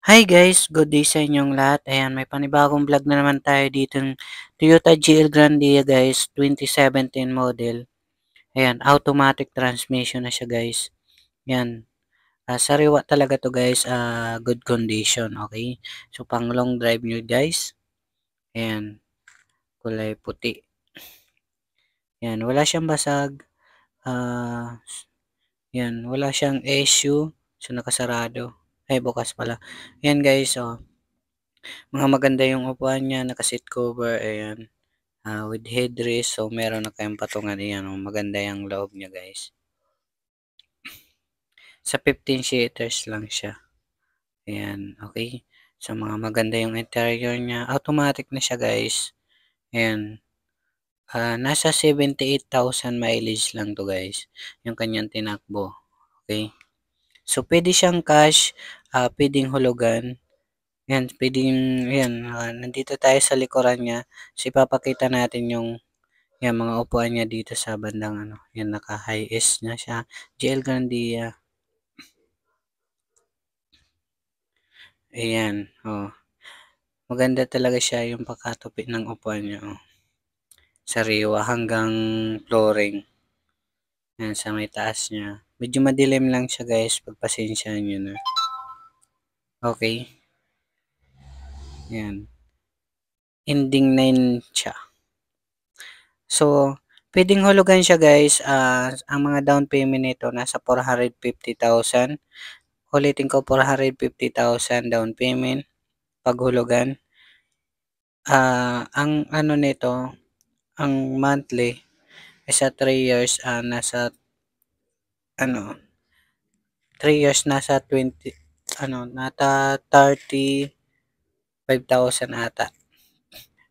Hi guys, good day sa inyong lahat. Ayan, may panibagong vlog na naman tayo dito ng Toyota GL Grandia guys, 2017 model. Ayan, automatic transmission na siya guys. Ayan, sariwa talaga to guys, good condition, okay? So pang long drive nyo guys. Ayan, kulay puti. Ayan, wala siyang basag. Ah, Ayan, wala siyang issue. So nakasarado. Ay, bukas pala. Ayan guys, oh. Mga maganda yung upuan niya, naka-seat cover, ayan. With headrest, so meron na kayong patungan yan, oh, maganda yung loob niya guys. Sa 15 seaters lang siya. Ayan, okay. So mga maganda yung interior niya. Automatic na siya guys. Ayan. Nasa 78,000 mileage lang to guys. Yung kanyang tinakbo. Okay. So pwede siyang cash, pwedeng hulugan. Yan, pwedeng, yan, nandito tayo sa likuran niya. So ipapakita natin yung yan, mga upuan niya dito sa bandang ano. Yan, naka-high S na siya. GL Grandia. Ayan, oh. Maganda talaga siya yung pagkatupi ng upuan niya, oh. Sariwa hanggang flooring. Yan, sa may taas niya. Medyo madilim lang siya guys. Pagpasensyahan nyo na. Okay. Yan. Ending 9 siya. So, pwedeng hulugan siya guys. Ang mga down payment nito nasa 450,000. Ulitin ko, 450,000 down payment. Paghulugan. Ang ano nito, ang monthly is sa 3 years, nasa ano, 3 years nasa 20, ano, nata 35,000 ata.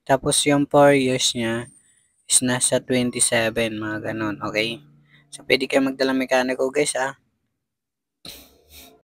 Tapos yung 4 years niya is nasa 27, mga ganun, okay? So, pwede kayo magdalang mekaniko guys,